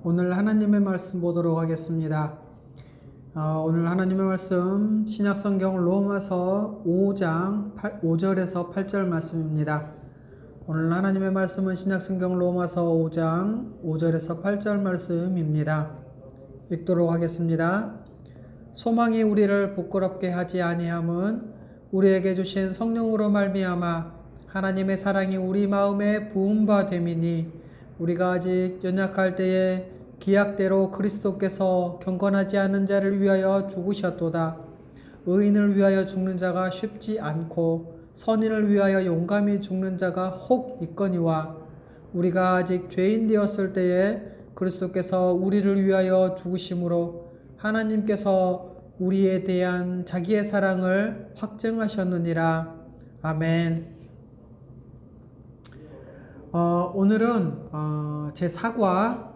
오늘 하나님의 말씀 보도록 하겠습니다. 오늘 하나님의 말씀 신약성경 로마서 5장 5절에서 8절 말씀입니다. 오늘 하나님의 말씀은 신약성경 로마서 5장 5절에서 8절 말씀입니다. 읽도록 하겠습니다. 소망이 우리를 부끄럽게 하지 아니함은 우리에게 주신 성령으로 말미암아 하나님의 사랑이 우리 마음에 부은 바 됨이니 우리가 아직 연약할 때에 기약대로 그리스도께서 경건하지 않은 자를 위하여 죽으셨도다. 의인을 위하여 죽는 자가 쉽지 않고 선인을 위하여 용감히 죽는 자가 혹 있거니와 우리가 아직 죄인 되었을 때에 그리스도께서 우리를 위하여 죽으심으로 하나님께서 우리에 대한 자기의 사랑을 확증하셨느니라. 아멘. 오늘은 제 사과,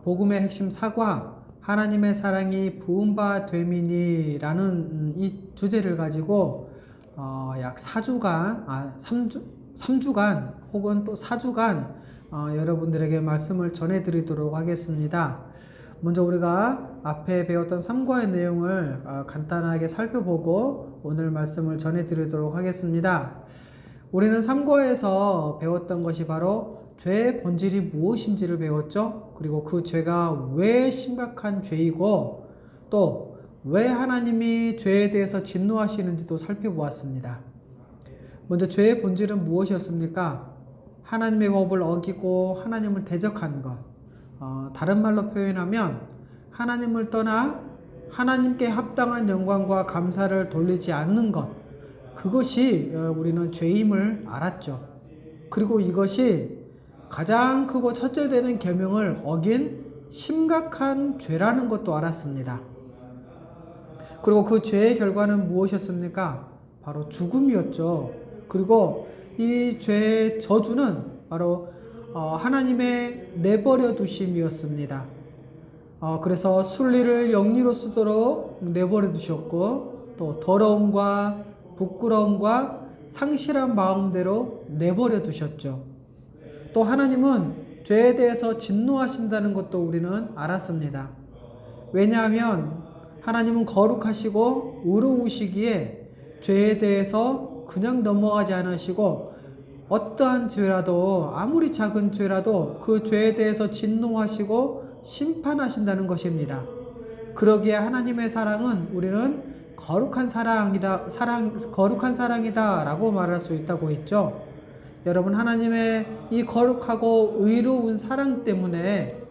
복음의 핵심 사과, 하나님의 사랑이 부은 바 됨이니라는 이 주제를 가지고 약 4주간, 3주간 혹은 또 4주간 여러분들에게 말씀을 전해드리도록 하겠습니다. 먼저 우리가 앞에 배웠던 3과의 내용을 간단하게 살펴보고 오늘 말씀을 전해드리도록 하겠습니다. 우리는 3과에서 배웠던 것이 바로 죄의 본질이 무엇인지를 배웠죠. 그리고 그 죄가 왜 심각한 죄이고 또 왜 하나님이 죄에 대해서 진노하시는지도 살펴보았습니다. 먼저 죄의 본질은 무엇이었습니까? 하나님의 법을 어기고 하나님을 대적한 것. 다른 말로 표현하면 하나님을 떠나 하나님께 합당한 영광과 감사를 돌리지 않는 것. 그것이 우리는 죄임을 알았죠. 그리고 이것이 가장 크고 첫째 되는 계명을 어긴 심각한 죄라는 것도 알았습니다. 그리고 그 죄의 결과는 무엇이었습니까? 바로 죽음이었죠. 그리고 이 죄의 저주는 바로 하나님의 내버려 두심이었습니다. 그래서 순리를 영리로 쓰도록 내버려 두셨고 또 더러움과 부끄러움과 상실한 마음대로 내버려 두셨죠. 또 하나님은 죄에 대해서 진노하신다는 것도 우리는 알았습니다. 왜냐하면 하나님은 거룩하시고 의로우시기에 죄에 대해서 그냥 넘어가지 않으시고 어떠한 죄라도 아무리 작은 죄라도 그 죄에 대해서 진노하시고 심판하신다는 것입니다. 그러기에 하나님의 사랑은 우리는 거룩한 사랑이다라고 말할 수 있다고 했죠. 여러분, 하나님의 이 거룩하고 의로운 사랑 때문에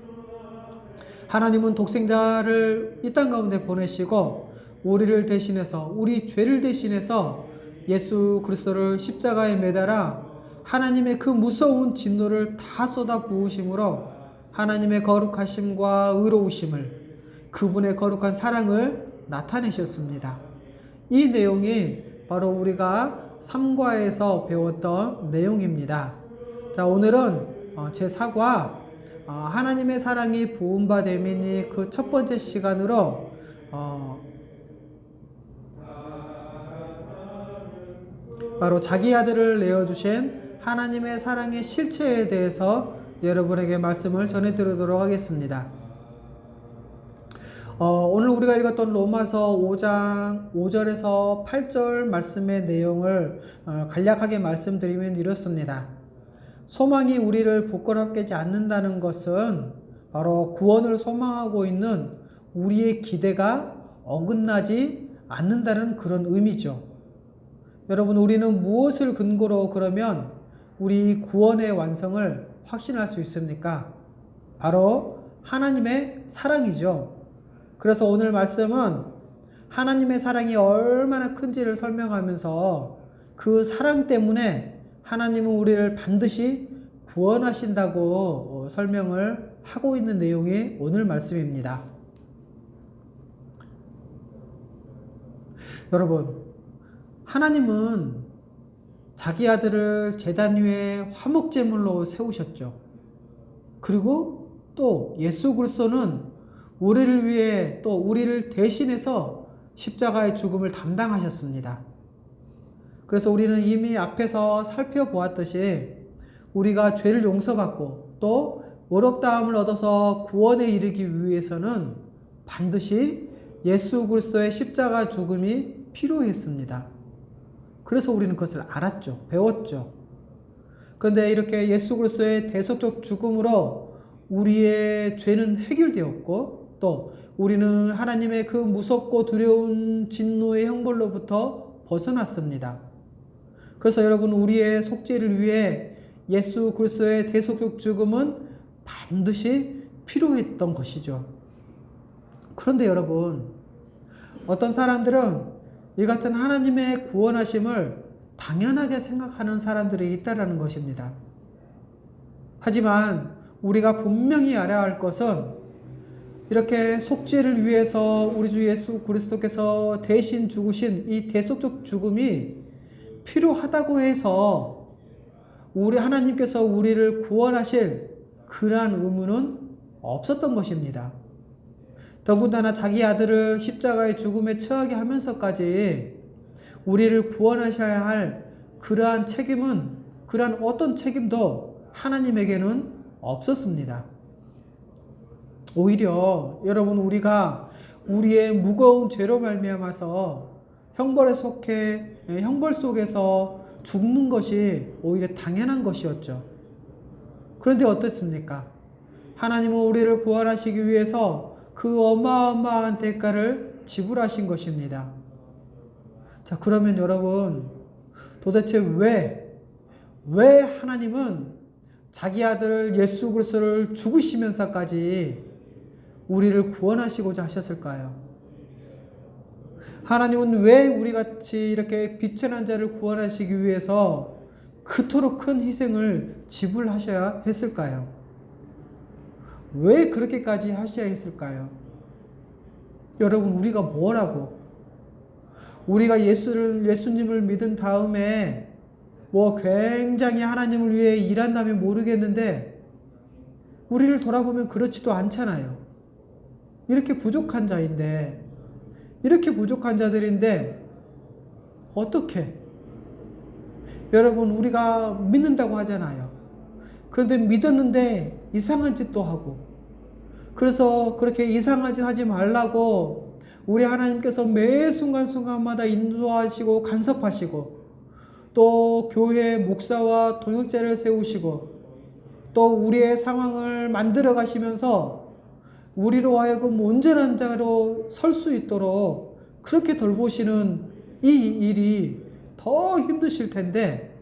하나님은 독생자를 이 땅 가운데 보내시고 우리를 대신해서 우리 죄를 대신해서 예수 그리스도를 십자가에 매달아 하나님의 그 무서운 진노를 다 쏟아 부으심으로 하나님의 거룩하심과 의로우심을 그분의 거룩한 사랑을 나타내셨습니다. 이 내용이 바로 우리가 3과에서 배웠던 내용입니다. 자, 오늘은 제 4과 하나님의 사랑이 부은 바 됨이니 그 첫 번째 시간으로 바로 자기 아들을 내어주신 하나님의 사랑의 실체에 대해서 여러분에게 말씀을 전해드리도록 하겠습니다. 오늘 우리가 읽었던 로마서 5장 5절에서 8절 말씀의 내용을 간략하게 말씀드리면 이렇습니다. 소망이 우리를 부끄럽게 하지 않는다는 것은 바로 구원을 소망하고 있는 우리의 기대가 어긋나지 않는다는 그런 의미죠. 여러분, 우리는 무엇을 근거로 그러면 우리 구원의 완성을 확신할 수 있습니까? 바로 하나님의 사랑이죠. 그래서 오늘 말씀은 하나님의 사랑이 얼마나 큰지를 설명하면서 그 사랑 때문에 하나님은 우리를 반드시 구원하신다고 설명을 하고 있는 내용이 오늘 말씀입니다. 여러분, 하나님은 자기 아들을 제단 위에 화목제물로 세우셨죠. 그리고 또 예수 그리스도는 우리를 위해 또 우리를 대신해서 십자가의 죽음을 담당하셨습니다. 그래서 우리는 이미 앞에서 살펴보았듯이 우리가 죄를 용서받고 또 의롭다함을 얻어서 구원에 이르기 위해서는 반드시 예수 그리스도의 십자가 죽음이 필요했습니다. 그래서 우리는 그것을 알았죠. 배웠죠. 그런데 이렇게 예수 그리스도의 대속적 죽음으로 우리의 죄는 해결되었고, 또 우리는 하나님의 그 무섭고 두려운 진노의 형벌로부터 벗어났습니다. 그래서 여러분, 우리의 속죄를 위해 예수 그리스도의 대속적 죽음은 반드시 필요했던 것이죠. 그런데 여러분, 어떤 사람들은 이 같은 하나님의 구원하심을 당연하게 생각하는 사람들이 있다라는 것입니다. 하지만 우리가 분명히 알아야 할 것은, 이렇게 속죄를 위해서 우리 주 예수 그리스도께서 대신 죽으신 이 대속적 죽음이 필요하다고 해서 우리 하나님께서 우리를 구원하실 그러한 의무는 없었던 것입니다. 더군다나 자기 아들을 십자가의 죽음에 처하게 하면서까지 우리를 구원하셔야 할 그러한 책임은, 그러한 어떤 책임도 하나님에게는 없었습니다. 오히려 여러분, 우리가 우리의 무거운 죄로 말미암아서 형벌 속에서 죽는 것이 오히려 당연한 것이었죠. 그런데 어떻습니까? 하나님은 우리를 구원하시기 위해서 그 어마어마한 대가를 지불하신 것입니다. 자, 그러면 여러분, 도대체 왜 하나님은 자기 아들 예수 그리스도를 죽으시면서까지 우리를 구원하시고자 하셨을까요? 하나님은 왜 우리같이 이렇게 비천한 자를 구원하시기 위해서 그토록 큰 희생을 지불하셔야 했을까요? 왜 그렇게까지 하셔야 했을까요? 여러분, 우리가 뭐라고? 우리가 예수님을 믿은 다음에 굉장히 하나님을 위해 일한다면 모르겠는데, 우리를 돌아보면 그렇지도 않잖아요. 이렇게 부족한 자인데, 이렇게 부족한 자들인데, 어떻게? 여러분, 우리가 믿는다고 하잖아요. 그런데 믿었는데 이상한 짓도 하고, 그래서 그렇게 이상한 짓 하지 말라고 우리 하나님께서 매 순간순간마다 인도하시고 간섭하시고, 또 교회 목사와 동역자를 세우시고, 또 우리의 상황을 만들어 가시면서 우리로 하여금 온전한 자로 설 수 있도록 그렇게 돌보시는 이 일이 더 힘드실 텐데,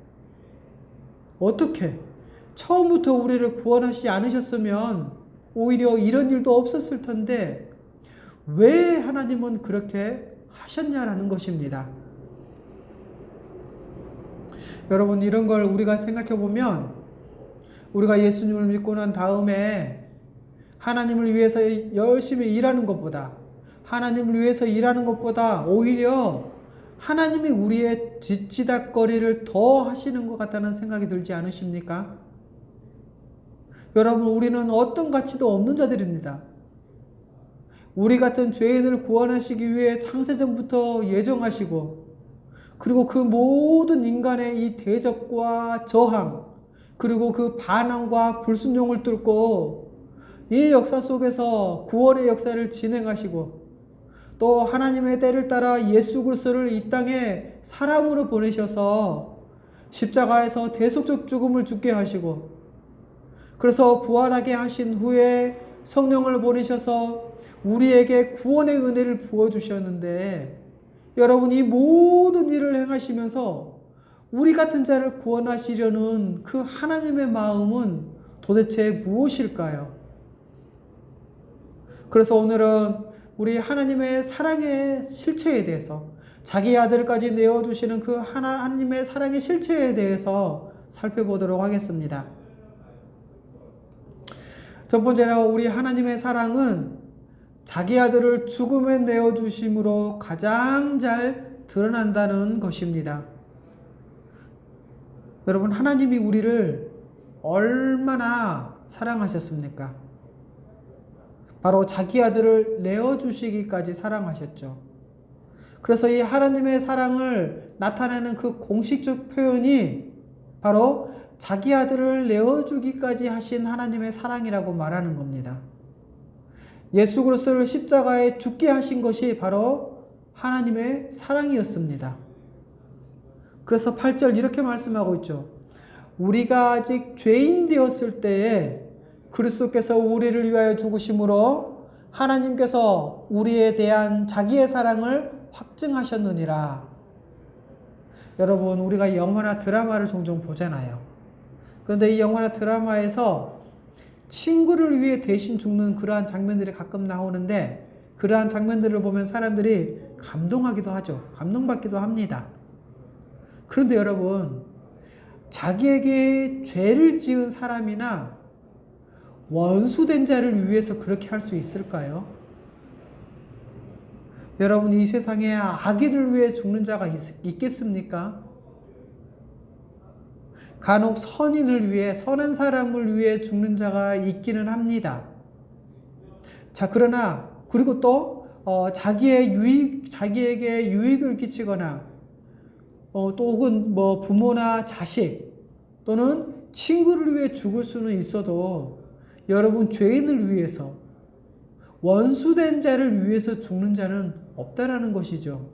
어떻게 처음부터 우리를 구원하시지 않으셨으면 오히려 이런 일도 없었을 텐데 왜 하나님은 그렇게 하셨냐라는 것입니다. 여러분, 이런 걸 우리가 생각해 보면, 우리가 예수님을 믿고 난 다음에 하나님을 위해서 열심히 일하는 것보다, 하나님을 위해서 일하는 것보다 오히려 하나님이 우리의 뒷지닥거리를 더 하시는 것 같다는 생각이 들지 않으십니까? 여러분, 우리는 어떤 가치도 없는 자들입니다. 우리 같은 죄인을 구원하시기 위해 창세전부터 예정하시고, 그리고 그 모든 인간의 이 대적과 저항, 그리고 그 반항과 불순종을 뚫고 이 역사 속에서 구원의 역사를 진행하시고, 또 하나님의 때를 따라 예수 그리스도를 이 땅에 사람으로 보내셔서 십자가에서 대속적 죽음을 죽게 하시고, 그래서 부활하게 하신 후에 성령을 보내셔서 우리에게 구원의 은혜를 부어주셨는데, 여러분, 이 모든 일을 행하시면서 우리 같은 자를 구원하시려는 그 하나님의 마음은 도대체 무엇일까요? 그래서 오늘은 우리 하나님의 사랑의 실체에 대해서, 자기 아들까지 내어주시는 그 하나님의 사랑의 실체에 대해서 살펴보도록 하겠습니다. 첫 번째로, 우리 하나님의 사랑은 자기 아들을 죽음에 내어주심으로 가장 잘 드러난다는 것입니다. 여러분, 하나님이 우리를 얼마나 사랑하셨습니까? 바로 자기 아들을 내어주시기까지 사랑하셨죠. 그래서 이 하나님의 사랑을 나타내는 그 공식적 표현이 바로 자기 아들을 내어주기까지 하신 하나님의 사랑이라고 말하는 겁니다. 예수 그리스도를 십자가에 죽게 하신 것이 바로 하나님의 사랑이었습니다. 그래서 8절 이렇게 말씀하고 있죠. 우리가 아직 죄인 되었을 때에 그리스도께서 우리를 위하여 죽으심으로 하나님께서 우리에 대한 자기의 사랑을 확증하셨느니라. 여러분, 우리가 영화나 드라마를 종종 보잖아요. 그런데 이 영화나 드라마에서 친구를 위해 대신 죽는 그러한 장면들이 가끔 나오는데, 그러한 장면들을 보면 사람들이 감동하기도 하죠. 감동받기도 합니다. 그런데 여러분, 자기에게 죄를 지은 사람이나 원수된 자를 위해서 그렇게 할 수 있을까요? 여러분, 이 세상에 악인을 위해 죽는 자가 있겠습니까? 간혹 선인을 위해, 선한 사람을 위해 죽는 자가 있기는 합니다. 자, 그러나, 그리고 또, 자기에게 유익을 끼치거나, 또 혹은 부모나 자식, 또는 친구를 위해 죽을 수는 있어도, 여러분, 죄인을 위해서, 원수된 자를 위해서 죽는 자는 없다라는 것이죠.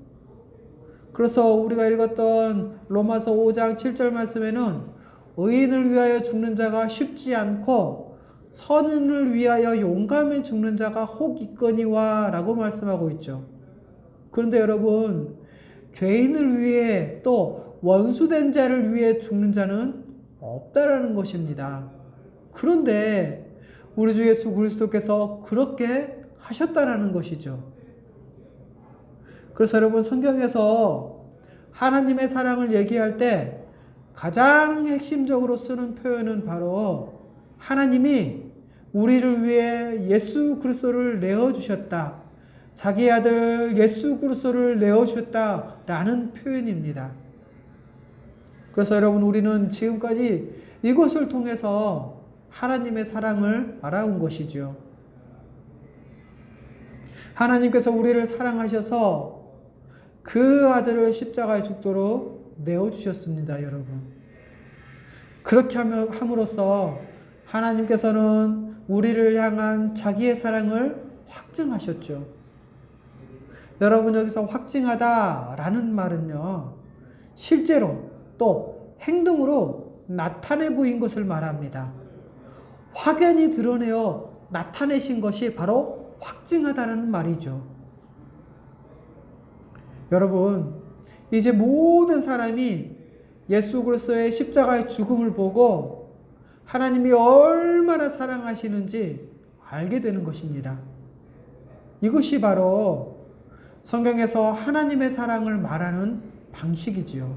그래서 우리가 읽었던 로마서 5장 7절 말씀에는 의인을 위하여 죽는 자가 쉽지 않고 선인을 위하여 용감히 죽는 자가 혹 있거니와 라고 말씀하고 있죠. 그런데 여러분, 죄인을 위해 또 원수된 자를 위해 죽는 자는 없다라는 것입니다. 그런데 우리 주 예수 그리스도께서 그렇게 하셨다라는 것이죠. 그래서 여러분, 성경에서 하나님의 사랑을 얘기할 때 가장 핵심적으로 쓰는 표현은 바로 하나님이 우리를 위해 예수 그리스도를 내어주셨다. 자기 아들 예수 그리스도를 내어주셨다라는 표현입니다. 그래서 여러분, 우리는 지금까지 이것을 통해서 하나님의 사랑을 알아온 것이죠. 하나님께서 우리를 사랑하셔서 그 아들을 십자가에 죽도록 내어주셨습니다, 여러분. 그렇게 함으로써 하나님께서는 우리를 향한 자기의 사랑을 확증하셨죠. 여러분, 여기서 확증하다라는 말은요, 실제로 또 행동으로 나타내 보인 것을 말합니다. 확연히 드러내어 나타내신 것이 바로 확증하다는 말이죠. 여러분, 이제 모든 사람이 예수 그리스도의 십자가의 죽음을 보고 하나님이 얼마나 사랑하시는지 알게 되는 것입니다. 이것이 바로 성경에서 하나님의 사랑을 말하는 방식이지요.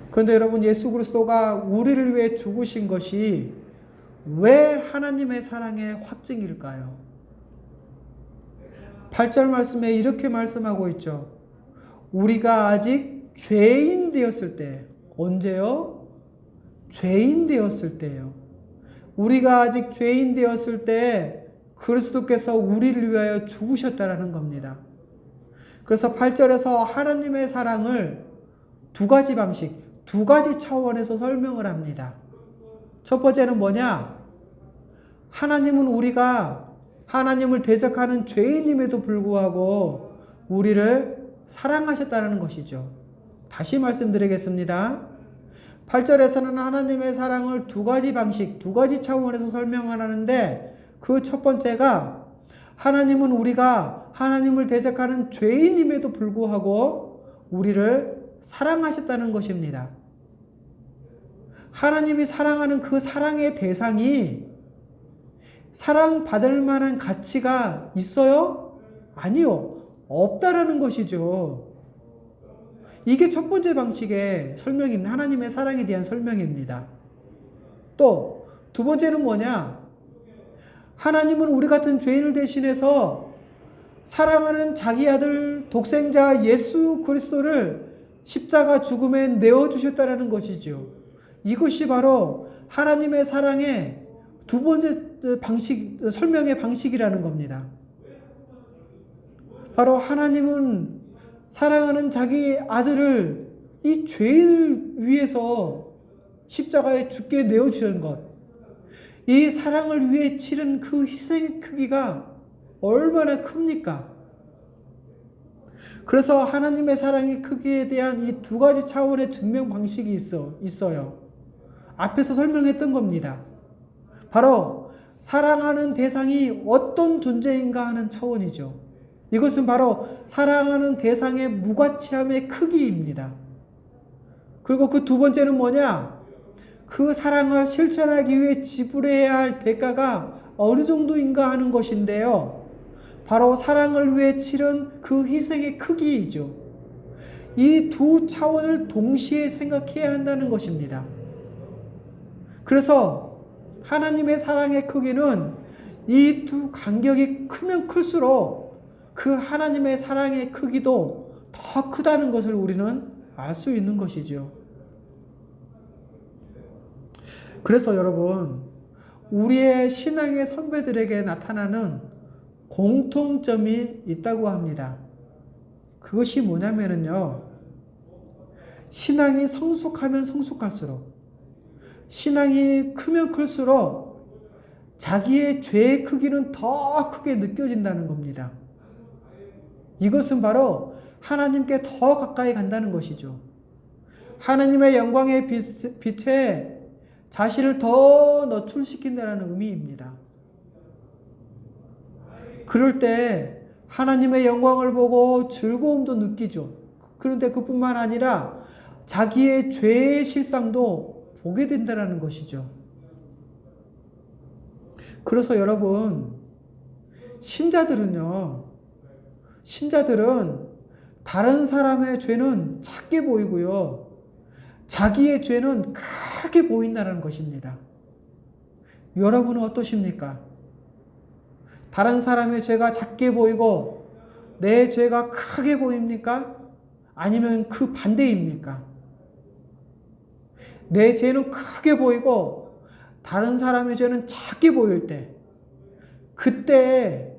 그런데 여러분, 예수 그리스도가 우리를 위해 죽으신 것이 왜 하나님의 사랑의 확증일까요? 8절 말씀에 이렇게 말씀하고 있죠. 우리가 아직 죄인 되었을 때, 언제요? 죄인 되었을 때요. 우리가 아직 죄인 되었을 때 그리스도께서 우리를 위하여 죽으셨다라는 겁니다. 그래서 8절에서 하나님의 사랑을 두 가지 방식, 두 가지 차원에서 설명을 합니다. 첫 번째는 뭐냐? 하나님은 우리가 하나님을 대적하는 죄인임에도 불구하고 우리를 사랑하셨다는 것이죠. 다시 말씀드리겠습니다. 8절에서는 하나님의 사랑을 두 가지 방식, 두 가지 차원에서 설명하는데, 그 첫 번째가 하나님은 우리가 하나님을 대적하는 죄인임에도 불구하고 우리를 사랑하셨다는 것입니다. 하나님이 사랑하는 그 사랑의 대상이 사랑받을 만한 가치가 있어요? 아니요. 없다라는 것이죠. 이게 첫 번째 방식의 설명입니다. 하나님의 사랑에 대한 설명입니다. 또 두 번째는 뭐냐? 하나님은 우리 같은 죄인을 대신해서 사랑하는 자기 아들 독생자 예수 그리스도를 십자가 죽음에 내어주셨다는 것이죠. 이것이 바로 하나님의 사랑의 두 번째 방식, 설명의 방식이라는 겁니다. 바로 하나님은 사랑하는 자기 아들을 이 죄를 위해서 십자가에 죽게 내어주는 것, 이 사랑을 위해 치른 그 희생의 크기가 얼마나 큽니까? 그래서 하나님의 사랑의 크기에 대한 이 두 가지 차원의 증명 방식이 있어요. 앞에서 설명했던 겁니다. 바로 사랑하는 대상이 어떤 존재인가 하는 차원이죠. 이것은 바로 사랑하는 대상의 무가치함의 크기입니다. 그리고 그 두 번째는 뭐냐? 그 사랑을 실천하기 위해 지불해야 할 대가가 어느 정도인가 하는 것인데요. 바로 사랑을 위해 치른 그 희생의 크기이죠. 이 두 차원을 동시에 생각해야 한다는 것입니다. 그래서 하나님의 사랑의 크기는 이 두 간격이 크면 클수록 그 하나님의 사랑의 크기도 더 크다는 것을 우리는 알 수 있는 것이죠. 그래서 여러분, 우리의 신앙의 선배들에게 나타나는 공통점이 있다고 합니다. 그것이 뭐냐면요, 신앙이 성숙하면 성숙할수록, 신앙이 크면 클수록 자기의 죄의 크기는 더 크게 느껴진다는 겁니다. 이것은 바로 하나님께 더 가까이 간다는 것이죠. 하나님의 영광의 빛에 자신을 더 노출시킨다는 의미입니다. 그럴 때 하나님의 영광을 보고 즐거움도 느끼죠. 그런데 그뿐만 아니라 자기의 죄의 실상도 보게 된다는 것이죠. 그래서 여러분, 신자들은 다른 사람의 죄는 작게 보이고요, 자기의 죄는 크게 보인다는 것입니다. 여러분은 어떠십니까? 다른 사람의 죄가 작게 보이고 내 죄가 크게 보입니까? 아니면 그 반대입니까? 내 죄는 크게 보이고 다른 사람의 죄는 작게 보일 때, 그때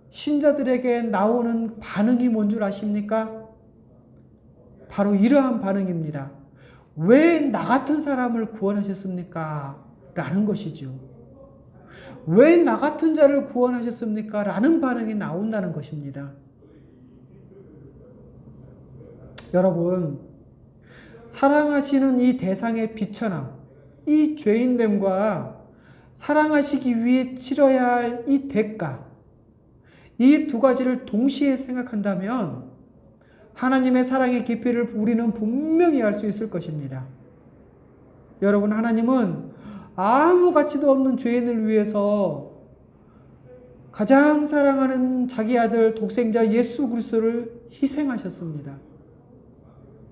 신자들에게 나오는 반응이 뭔 줄 아십니까? 바로 이러한 반응입니다. 왜 나 같은 사람을 구원하셨습니까? 라는 것이죠. 왜 나 같은 자를 구원하셨습니까? 라는 반응이 나온다는 것입니다. 여러분, 사랑하시는 이 대상의 비천함, 이 죄인됨과 사랑하시기 위해 치러야 할 이 대가, 이 두 가지를 동시에 생각한다면 하나님의 사랑의 깊이를 우리는 분명히 알 수 있을 것입니다. 여러분, 하나님은 아무 가치도 없는 죄인을 위해서 가장 사랑하는 자기 아들 독생자 예수 그리스도를 희생하셨습니다.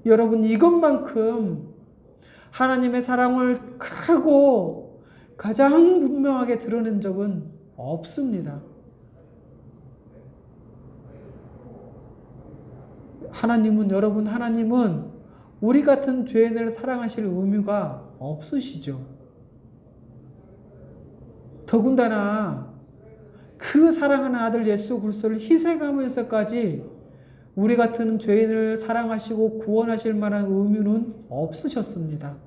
여러분, 이것만큼 하나님의 사랑을 크고 가장 분명하게 드러낸 적은 없습니다. 하나님은 우리 같은 죄인을 사랑하실 의무가 없으시죠. 더군다나 그 사랑하는 아들 예수 그리스도를 희생하면서까지 우리 같은 죄인을 사랑하시고 구원하실 만한 의무는 없으셨습니다.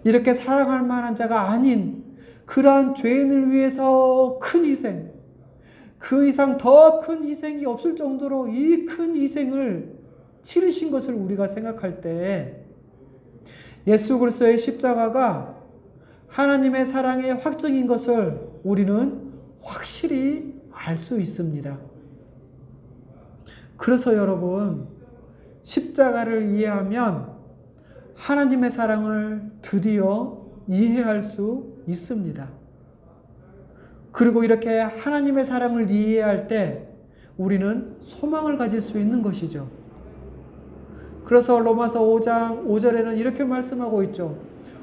이렇게 사랑할 만한 자가 아닌 그러한 죄인을 위해서 큰 희생, 그 이상 더 큰 희생이 없을 정도로 이 큰 희생을 치르신 것을 우리가 생각할 때 예수 그리스도의 십자가가 하나님의 사랑의 확증인 것을 우리는 확실히 알 수 있습니다. 그래서 여러분, 십자가를 이해하면 하나님의 사랑을 드디어 이해할 수 있습니다. 그리고 이렇게 하나님의 사랑을 이해할 때 우리는 소망을 가질 수 있는 것이죠. 그래서 로마서 5장 5절에는 이렇게 말씀하고 있죠.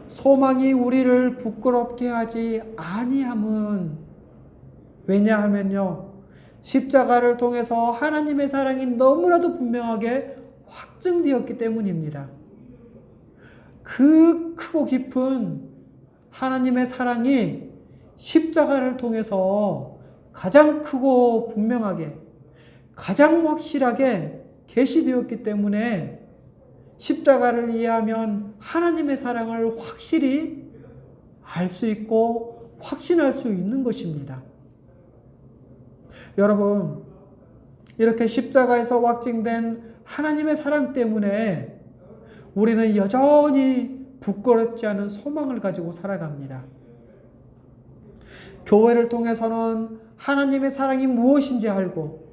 소망이 우리를 부끄럽게 하지 아니함은, 왜냐하면요, 십자가를 통해서 하나님의 사랑이 너무나도 분명하게 확증되었기 때문입니다. 그 크고 깊은 하나님의 사랑이 십자가를 통해서 가장 크고 분명하게, 가장 확실하게 계시되었기 때문에 십자가를 이해하면 하나님의 사랑을 확실히 알 수 있고 확신할 수 있는 것입니다. 여러분, 이렇게 십자가에서 확증된 하나님의 사랑 때문에 우리는 여전히 부끄럽지 않은 소망을 가지고 살아갑니다. 교회를 통해서는 하나님의 사랑이 무엇인지 알고,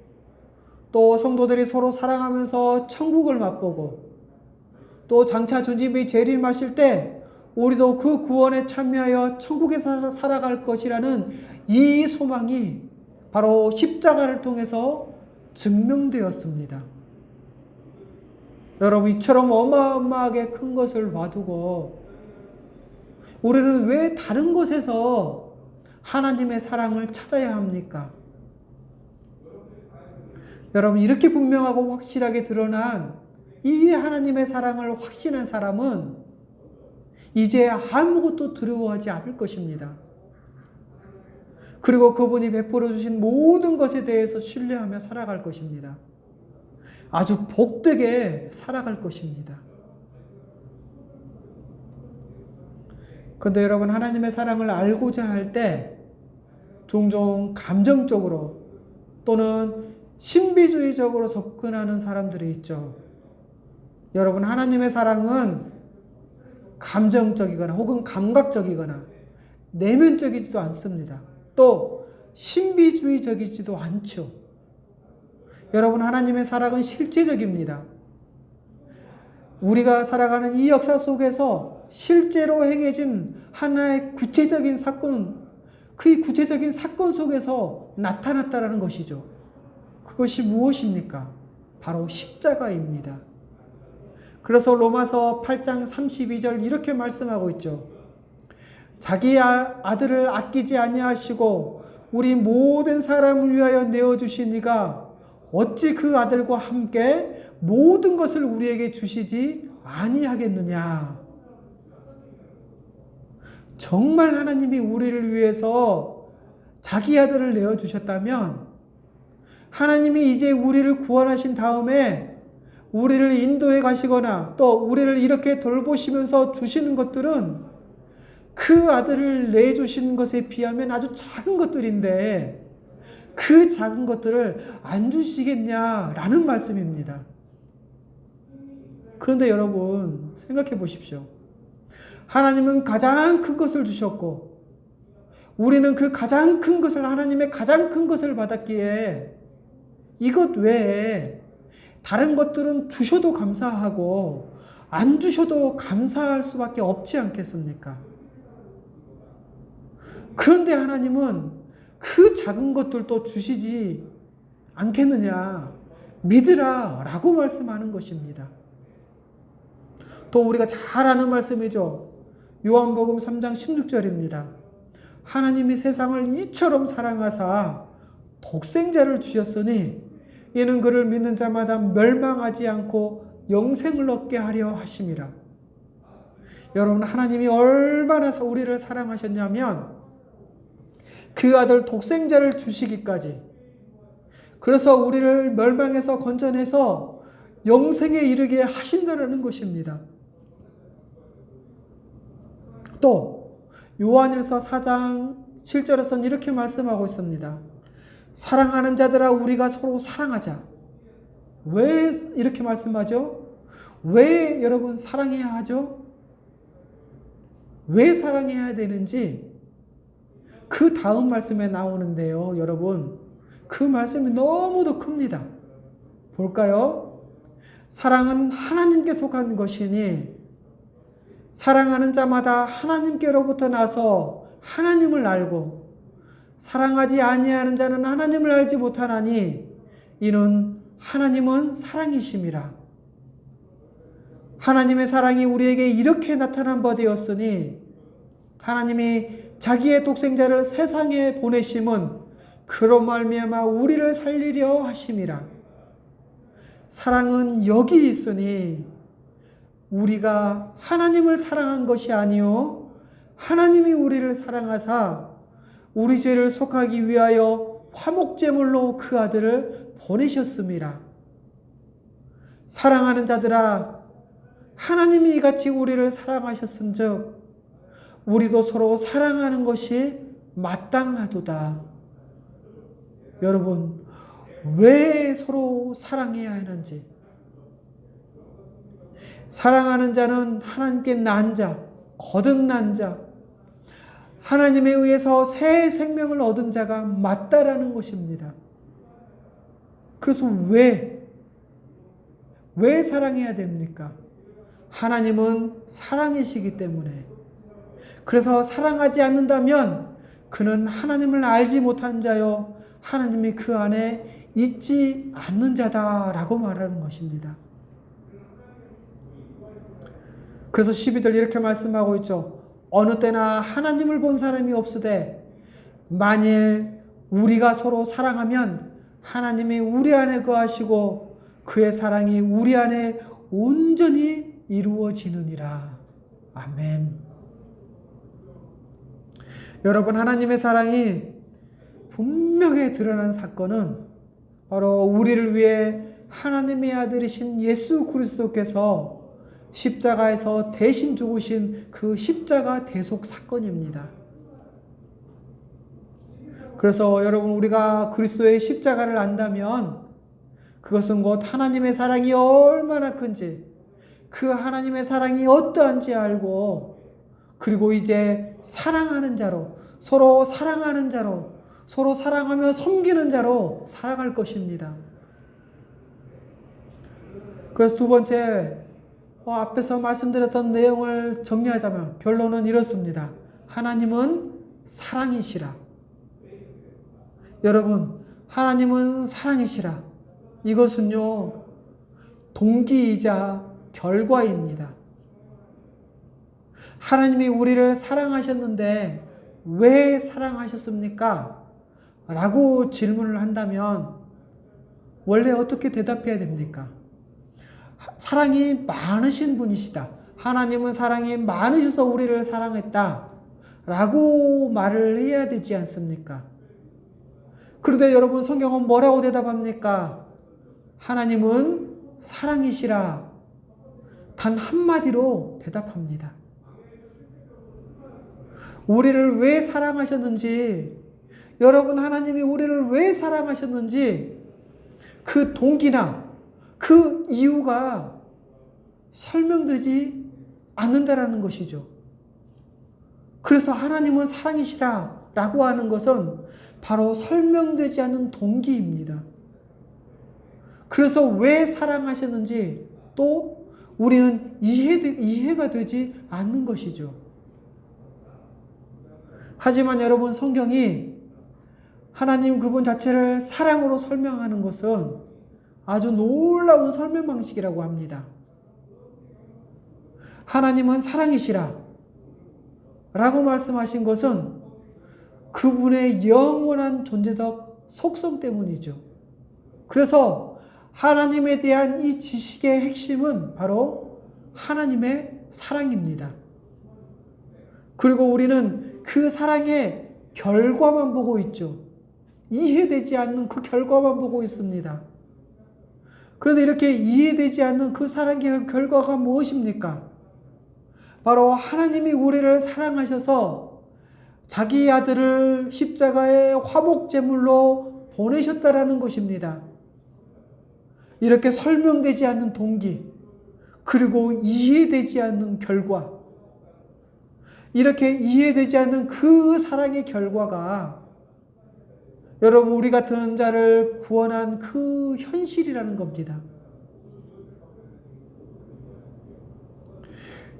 또 성도들이 서로 사랑하면서 천국을 맛보고, 또 장차 주님이 재림하실 때 우리도 그 구원에 참여하여 천국에서 살아갈 것이라는 이 소망이 바로 십자가를 통해서 증명되었습니다. 여러분, 이처럼 어마어마하게 큰 것을 봐두고 우리는 왜 다른 곳에서 하나님의 사랑을 찾아야 합니까? 여러분, 이렇게 분명하고 확실하게 드러난 이 하나님의 사랑을 확신한 사람은 이제 아무것도 두려워하지 않을 것입니다. 그리고 그분이 베풀어 주신 모든 것에 대해서 신뢰하며 살아갈 것입니다. 아주 복되게 살아갈 것입니다. 그런데 여러분, 하나님의 사랑을 알고자 할 때 종종 감정적으로 또는 신비주의적으로 접근하는 사람들이 있죠. 여러분, 하나님의 사랑은 감정적이거나 혹은 감각적이거나 내면적이지도 않습니다. 또 신비주의적이지도 않죠. 여러분, 하나님의 사랑은 실제적입니다. 우리가 살아가는 이 역사 속에서 실제로 행해진 하나의 구체적인 사건, 그 구체적인 사건 속에서 나타났다라는 것이죠. 그것이 무엇입니까? 바로 십자가입니다. 그래서 로마서 8장 32절 이렇게 말씀하고 있죠. 자기 아들을 아끼지 아니하시고 우리 모든 사람을 위하여 내어주신 이가 어찌 그 아들과 함께 모든 것을 우리에게 주시지 아니하겠느냐. 정말 하나님이 우리를 위해서 자기 아들을 내어주셨다면 하나님이 이제 우리를 구원하신 다음에 우리를 인도해 가시거나 또 우리를 이렇게 돌보시면서 주시는 것들은 그 아들을 내주신 것에 비하면 아주 작은 것들인데 그 작은 것들을 안 주시겠냐라는 말씀입니다. 그런데 여러분, 생각해 보십시오. 하나님은 가장 큰 것을 주셨고 우리는 그 가장 큰 것을, 하나님의 가장 큰 것을 받았기에 이것 외에 다른 것들은 주셔도 감사하고 안 주셔도 감사할 수밖에 없지 않겠습니까? 그런데 하나님은 그 작은 것들도 주시지 않겠느냐, 믿으라 라고 말씀하는 것입니다. 또 우리가 잘 아는 말씀이죠. 요한복음 3장 16절입니다. 하나님이 세상을 이처럼 사랑하사 독생자를 주셨으니 이는 그를 믿는 자마다 멸망하지 않고 영생을 얻게 하려 하심이라. 여러분, 하나님이 얼마나 우리를 사랑하셨냐면 그 아들 독생자를 주시기까지, 그래서 우리를 멸망에서 건져내서 영생에 이르게 하신다는 것입니다. 또 요한일서 4장 7절에서는 이렇게 말씀하고 있습니다. 사랑하는 자들아 우리가 서로 사랑하자. 왜 이렇게 말씀하죠? 왜 여러분 사랑해야 하죠? 왜 사랑해야 되는지 그 다음 말씀에 나오는데요. 여러분, 그 말씀이 너무도 큽니다. 볼까요? 사랑은 하나님께 속한 것이니 사랑하는 자마다 하나님께로부터 나서 하나님을 알고 사랑하지 아니하는 자는 하나님을 알지 못하나니 이는 하나님은 사랑이심이라. 하나님의 사랑이 우리에게 이렇게 나타난 바 되었으니 하나님이 자기의 독생자를 세상에 보내심은 그로 말미암아 우리를 살리려 하심이라. 사랑은 여기 있으니 우리가 하나님을 사랑한 것이 아니요 하나님이 우리를 사랑하사 우리 죄를 속하기 위하여 화목제물로 그 아들을 보내셨음이라. 사랑하는 자들아, 하나님이 이같이 우리를 사랑하셨은즉 우리도 서로 사랑하는 것이 마땅하도다. 여러분, 왜 서로 사랑해야 하는지. 사랑하는 자는 하나님께 난 자, 거듭난 자, 하나님에 의해서 새 생명을 얻은 자가 맞다라는 것입니다. 그래서 왜 사랑해야 됩니까? 하나님은 사랑이시기 때문에. 그래서 사랑하지 않는다면 그는 하나님을 알지 못한 자요, 하나님이 그 안에 있지 않는 자다라고 말하는 것입니다. 그래서 12절 이렇게 말씀하고 있죠. 어느 때나 하나님을 본 사람이 없으되 만일 우리가 서로 사랑하면 하나님이 우리 안에 거하시고 그의 사랑이 우리 안에 온전히 이루어지느니라. 아멘. 여러분, 하나님의 사랑이 분명히 드러난 사건은 바로 우리를 위해 하나님의 아들이신 예수 그리스도께서 십자가에서 대신 죽으신 그 십자가 대속 사건입니다. 그래서 여러분, 우리가 그리스도의 십자가를 안다면 그것은 곧 하나님의 사랑이 얼마나 큰지, 그 하나님의 사랑이 어떠한지 알고, 그리고 이제 사랑하는 자로, 서로 사랑하는 자로, 서로 사랑하며 섬기는 자로 살아갈 것입니다. 그래서 두 번째, 앞에서 말씀드렸던 내용을 정리하자면 결론은 이렇습니다. 하나님은 사랑이시라. 여러분, 하나님은 사랑이시라. 이것은요, 동기이자 결과입니다. 하나님이 우리를 사랑하셨는데 왜 사랑하셨습니까? 라고 질문을 한다면 원래 어떻게 대답해야 됩니까? 사랑이 많으신 분이시다. 하나님은 사랑이 많으셔서 우리를 사랑했다. 라고 말을 해야 되지 않습니까? 그런데 여러분, 성경은 뭐라고 대답합니까? 하나님은 사랑이시라. 단 한마디로 대답합니다. 우리를 왜 사랑하셨는지, 여러분, 하나님이 우리를 왜 사랑하셨는지 그 동기나 그 이유가 설명되지 않는다라는 것이죠. 그래서 하나님은 사랑이시라 라고 하는 것은 바로 설명되지 않는 동기입니다. 그래서 왜 사랑하셨는지 또 우리는 이해가 되지 않는 것이죠. 하지만 여러분, 성경이 하나님 그분 자체를 사랑으로 설명하는 것은 아주 놀라운 설명 방식이라고 합니다. 하나님은 사랑이시라 라고 말씀하신 것은 그분의 영원한 존재적 속성 때문이죠. 그래서 하나님에 대한 이 지식의 핵심은 바로 하나님의 사랑입니다. 그리고 우리는 그 사랑의 결과만 보고 있죠. 이해되지 않는 그 결과만 보고 있습니다. 그런데 이렇게 이해되지 않는 그 사랑의 결과가 무엇입니까? 바로 하나님이 우리를 사랑하셔서 자기 아들을 십자가의 화목제물로 보내셨다라는 것입니다. 이렇게 설명되지 않는 동기, 그리고 이해되지 않는 결과, 이렇게 이해되지 않는 그 사랑의 결과가 여러분, 우리 같은 자를 구원한 그 현실이라는 겁니다.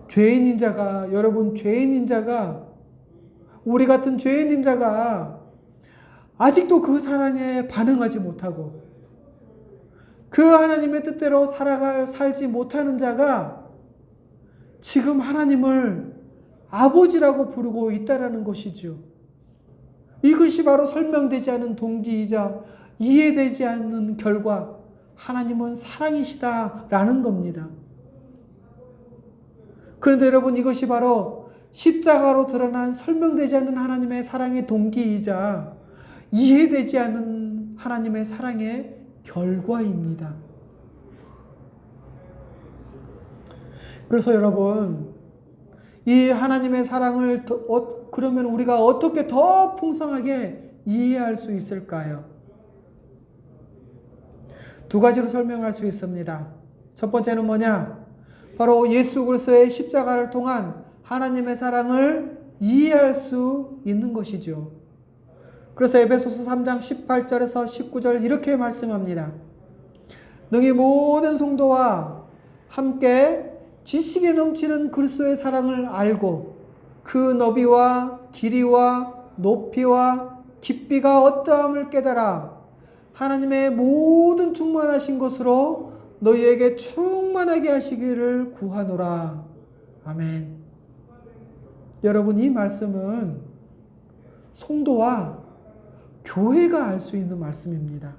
죄인인 자가, 여러분, 죄인인 자가, 우리 같은 죄인인 자가 아직도 그 사랑에 반응하지 못하고 그 하나님의 뜻대로 살지 못하는 자가 지금 하나님을 아버지라고 부르고 있다라는 것이죠. 이것이 바로 설명되지 않은 동기이자 이해되지 않는 결과, 하나님은 사랑이시다라는 겁니다. 그런데 여러분, 이것이 바로 십자가로 드러난 설명되지 않는 하나님의 사랑의 동기이자 이해되지 않는 하나님의 사랑의 결과입니다. 그래서 여러분, 이 하나님의 사랑을 그러면 우리가 어떻게 더 풍성하게 이해할 수 있을까요? 두 가지로 설명할 수 있습니다. 첫 번째는 뭐냐? 바로 예수 그리스도의 십자가를 통한 하나님의 사랑을 이해할 수 있는 것이죠. 그래서 에베소서 3장 18절에서 19절 이렇게 말씀합니다. 능히 모든 성도와 함께 지식에 넘치는 그리스도의 사랑을 알고 그 너비와 길이와 높이와 깊이가 어떠함을 깨달아 하나님의 모든 충만하신 것으로 너희에게 충만하게 하시기를 구하노라. 아멘. 여러분, 이 말씀은 성도와 교회가 알 수 있는 말씀입니다.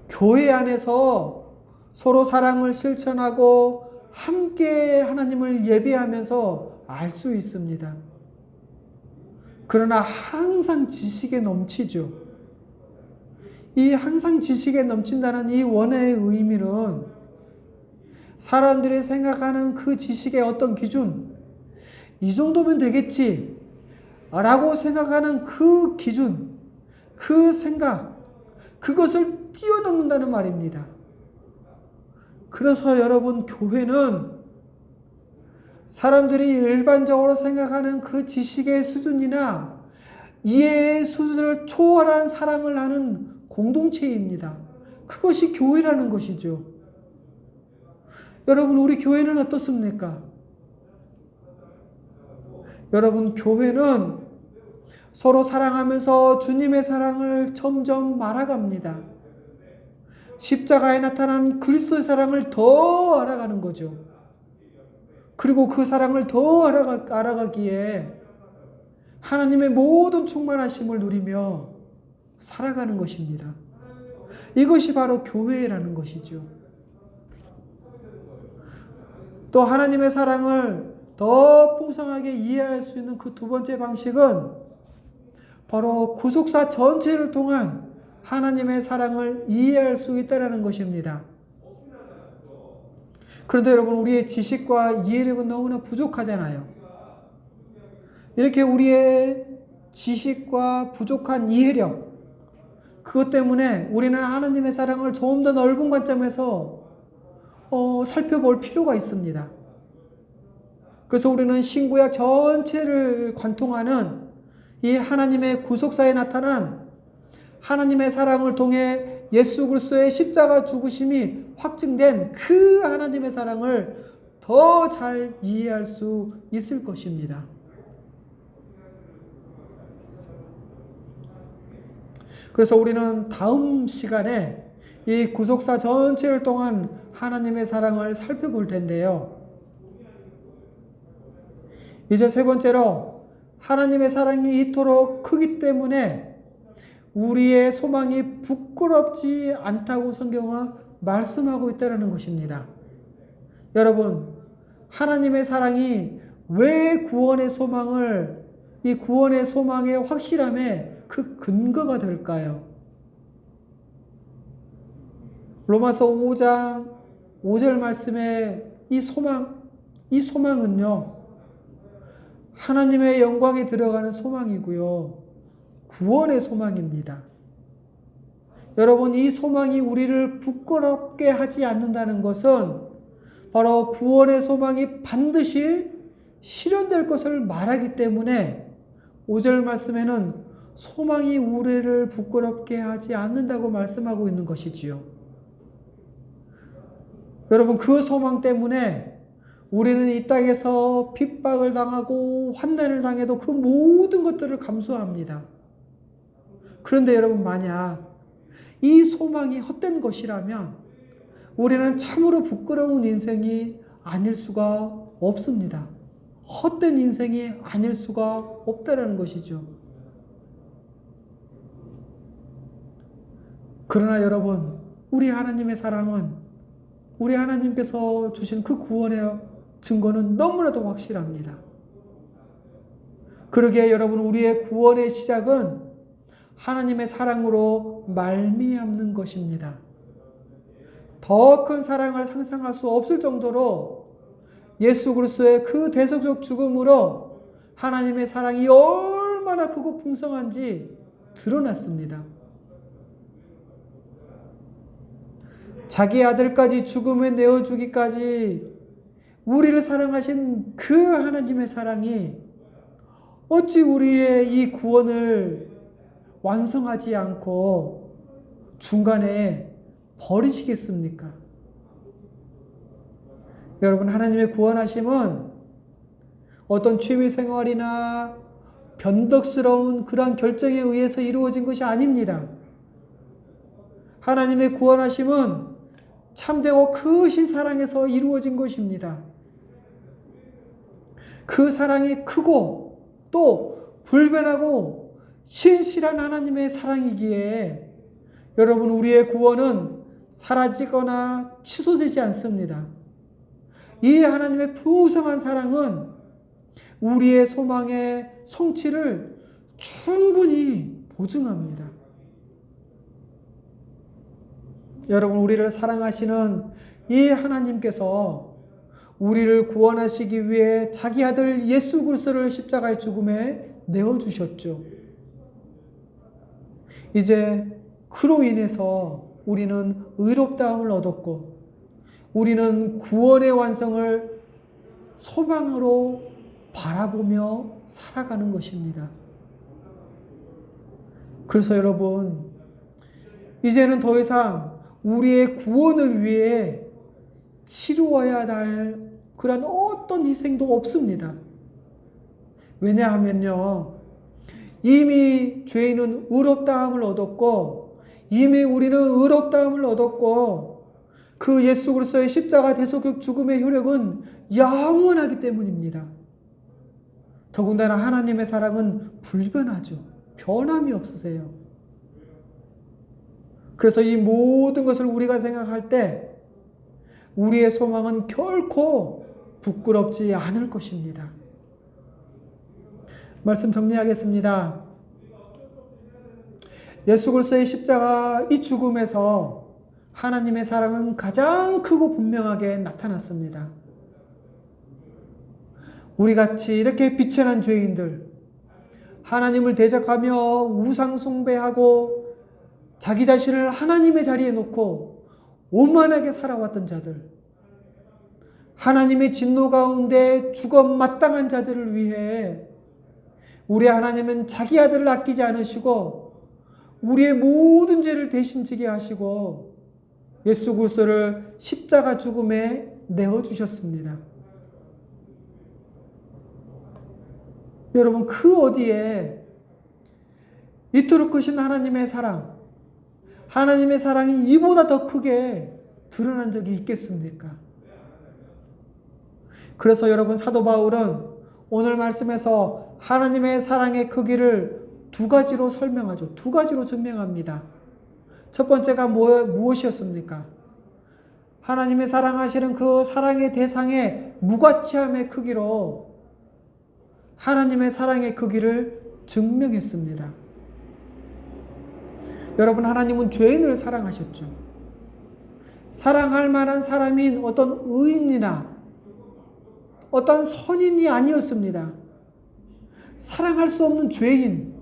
교회 안에서 서로 사랑을 실천하고 함께 하나님을 예배하면서 알 수 있습니다. 그러나 항상 지식에 넘치죠. 이 항상 지식에 넘친다는 이 원어의 의미는 사람들이 생각하는 그 지식의 어떤 기준, 이 정도면 되겠지 라고 생각하는 그 기준, 그 생각, 그것을 뛰어넘는다는 말입니다. 그래서 여러분, 교회는 사람들이 일반적으로 생각하는 그 지식의 수준이나 이해의 수준을 초월한 사랑을 하는 공동체입니다. 그것이 교회라는 것이죠. 여러분, 우리 교회는 어떻습니까? 여러분, 교회는 서로 사랑하면서 주님의 사랑을 점점 말아갑니다. 십자가에 나타난 그리스도의 사랑을 더 알아가는 거죠. 그리고 그 사랑을 더 알아가기에 하나님의 모든 충만하심을 누리며 살아가는 것입니다. 이것이 바로 교회라는 것이죠. 또 하나님의 사랑을 더 풍성하게 이해할 수 있는 그 두 번째 방식은 바로 구속사 전체를 통한 하나님의 사랑을 이해할 수 있다는 것입니다. 그런데 여러분, 우리의 지식과 이해력은 너무나 부족하잖아요. 이렇게 우리의 지식과 부족한 이해력, 그것 때문에 우리는 하나님의 사랑을 좀 더 넓은 관점에서 살펴볼 필요가 있습니다. 그래서 우리는 신구약 전체를 관통하는 이 하나님의 구속사에 나타난 하나님의 사랑을 통해 예수 그리스도의 십자가 죽으심이 확증된 그 하나님의 사랑을 더 잘 이해할 수 있을 것입니다. 그래서 우리는 다음 시간에 이 구속사 전체를 통한 하나님의 사랑을 살펴볼 텐데요. 이제 세 번째로, 하나님의 사랑이 이토록 크기 때문에 우리의 소망이 부끄럽지 않다고 성경은 말씀하고 있다는 것입니다. 여러분, 하나님의 사랑이 왜 구원의 소망을, 이 구원의 소망의 확실함에 그 근거가 될까요? 로마서 5장 5절 말씀에 이 소망은요, 하나님의 영광에 들어가는 소망이고요, 구원의 소망입니다. 여러분, 이 소망이 우리를 부끄럽게 하지 않는다는 것은 바로 구원의 소망이 반드시 실현될 것을 말하기 때문에 5절 말씀에는 소망이 우리를 부끄럽게 하지 않는다고 말씀하고 있는 것이지요. 여러분, 그 소망 때문에 우리는 이 땅에서 핍박을 당하고 환난을 당해도 그 모든 것들을 감수합니다. 그런데 여러분, 만약 이 소망이 헛된 것이라면 우리는 참으로 부끄러운 인생이 아닐 수가 없습니다. 헛된 인생이 아닐 수가 없다는 것이죠. 그러나 여러분, 우리 하나님의 사랑은, 우리 하나님께서 주신 그 구원의 증거는 너무나도 확실합니다. 그러기에 여러분, 우리의 구원의 시작은 하나님의 사랑으로 말미암는 것입니다. 더 큰 사랑을 상상할 수 없을 정도로 예수 그리스도의 그 대속적 죽음으로 하나님의 사랑이 얼마나 크고 풍성한지 드러났습니다. 자기 아들까지 죽음에 내어주기까지 우리를 사랑하신 그 하나님의 사랑이 어찌 우리의 이 구원을 완성하지 않고 중간에 버리시겠습니까? 여러분, 하나님의 구원하심은 어떤 취미생활이나 변덕스러운 그러한 결정에 의해서 이루어진 것이 아닙니다. 하나님의 구원하심은 참되고 크신 사랑에서 이루어진 것입니다. 그 사랑이 크고 또 불변하고 신실한 하나님의 사랑이기에 여러분, 우리의 구원은 사라지거나 취소되지 않습니다. 이 하나님의 풍성한 사랑은 우리의 소망의 성취를 충분히 보증합니다. 여러분, 우리를 사랑하시는 이 하나님께서 우리를 구원하시기 위해 자기 아들 예수 그리스도를 십자가의 죽음에 내어주셨죠. 이제 그로 인해서 우리는 의롭다함을 얻었고 우리는 구원의 완성을 소망으로 바라보며 살아가는 것입니다. 그래서 여러분, 이제는 더 이상 우리의 구원을 위해 치루어야 할 그런 어떤 희생도 없습니다. 왜냐하면요, 이미 죄인은 의롭다함을 얻었고 이미 우리는 의롭다함을 얻었고 그 예수 그리스도의 십자가 대속적 죽음의 효력은 영원하기 때문입니다. 더군다나 하나님의 사랑은 불변하죠. 변함이 없으세요. 그래서 이 모든 것을 우리가 생각할 때 우리의 소망은 결코 부끄럽지 않을 것입니다. 말씀 정리하겠습니다. 예수 그리스도의 십자가 이 죽음에서 하나님의 사랑은 가장 크고 분명하게 나타났습니다. 우리같이 이렇게 빛에 난 죄인들, 하나님을 대적하며 우상 숭배하고 자기 자신을 하나님의 자리에 놓고 오만하게 살아왔던 자들, 하나님의 진노 가운데 죽어 마땅한 자들을 위해 우리 하나님은 자기 아들을 아끼지 않으시고 우리의 모든 죄를 대신 지게 하시고 예수 그리스도를 십자가 죽음에 내어주셨습니다. 여러분, 그 어디에 이토록 크신 하나님의 사랑, 하나님의 사랑이 이보다 더 크게 드러난 적이 있겠습니까? 그래서 여러분, 사도 바울은 오늘 말씀에서 하나님의 사랑의 크기를 두 가지로 설명하죠. 두 가지로 증명합니다. 첫 번째가 무엇이었습니까? 하나님의 사랑하시는 그 사랑의 대상의 무가치함의 크기로 하나님의 사랑의 크기를 증명했습니다. 여러분, 하나님은 죄인을 사랑하셨죠. 사랑할 만한 사람인 어떤 의인이나 어떤 선인이 아니었습니다. 사랑할 수 없는 죄인,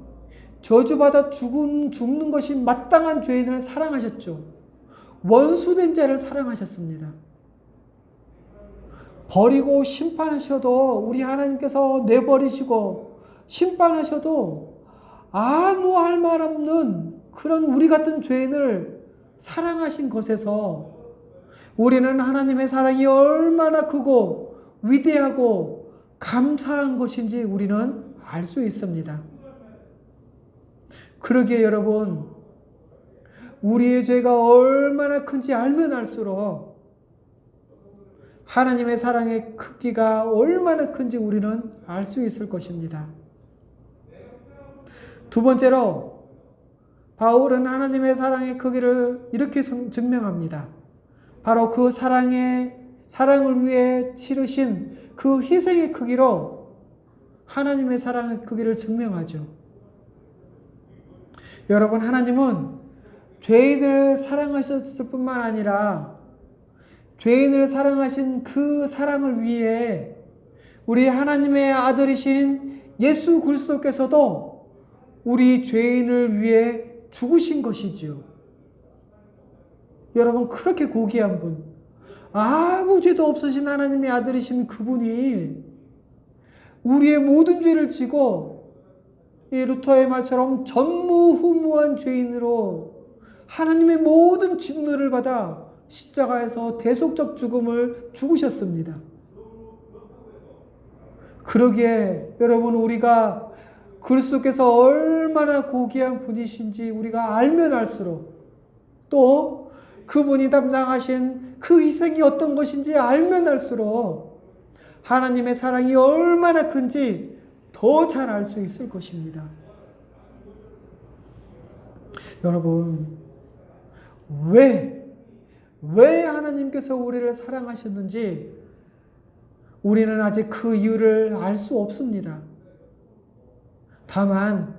저주받아 죽는 것이 마땅한 죄인을 사랑하셨죠. 원수된 자를 사랑하셨습니다. 버리고 심판하셔도 우리 하나님께서 내버리시고 심판하셔도 아무 할 말 없는 그런 우리 같은 죄인을 사랑하신 것에서 우리는 하나님의 사랑이 얼마나 크고 위대하고 감사한 것인지 우리는 알 수 있습니다. 그러기에 여러분, 우리의 죄가 얼마나 큰지 알면 알수록 하나님의 사랑의 크기가 얼마나 큰지 우리는 알 수 있을 것입니다. 두 번째로 바울은 하나님의 사랑의 크기를 이렇게 증명합니다. 바로 그 사랑을 위해 치르신 그 희생의 크기로 하나님의 사랑의 크기를 증명하죠. 여러분, 하나님은 죄인을 사랑하셨을 뿐만 아니라 죄인을 사랑하신 그 사랑을 위해 우리 하나님의 아들이신 예수 그리스도께서도 우리 죄인을 위해 죽으신 것이지요. 여러분, 그렇게 고귀한 분, 아무 죄도 없으신 하나님의 아들이신 그분이 우리의 모든 죄를 지고 이 루터의 말처럼 전무후무한 죄인으로 하나님의 모든 진노를 받아 십자가에서 대속적 죽음을 죽으셨습니다. 그러기에 여러분, 우리가 그리스도께서 얼마나 고귀한 분이신지 우리가 알면 알수록, 또 그분이 담당하신 그 희생이 어떤 것인지 알면 알수록 하나님의 사랑이 얼마나 큰지 더 잘 알 수 있을 것입니다. 여러분, 왜 하나님께서 우리를 사랑하셨는지 우리는 아직 그 이유를 알 수 없습니다. 다만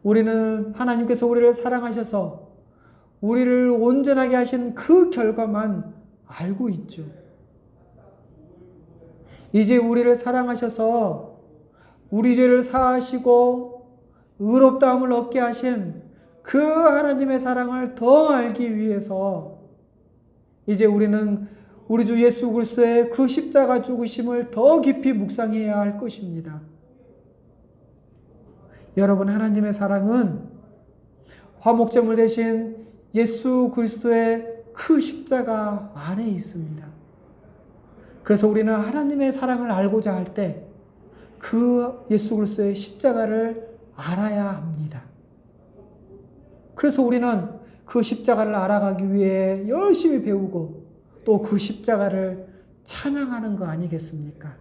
우리는 하나님께서 우리를 사랑하셔서 우리를 온전하게 하신 그 결과만 알고 있죠. 이제 우리를 사랑하셔서 우리 죄를 사하시고 의롭다함을 얻게 하신 그 하나님의 사랑을 더 알기 위해서 이제 우리는 우리 주 예수 그리스도의 그 십자가 죽으심을 더 깊이 묵상해야 할 것입니다. 여러분, 하나님의 사랑은 화목제물 대신 예수 그리스도의 그 십자가 안에 있습니다. 그래서 우리는 하나님의 사랑을 알고자 할 때 그 예수 그리스도의 십자가를 알아야 합니다. 그래서 우리는 그 십자가를 알아가기 위해 열심히 배우고 또 그 십자가를 찬양하는 거 아니겠습니까?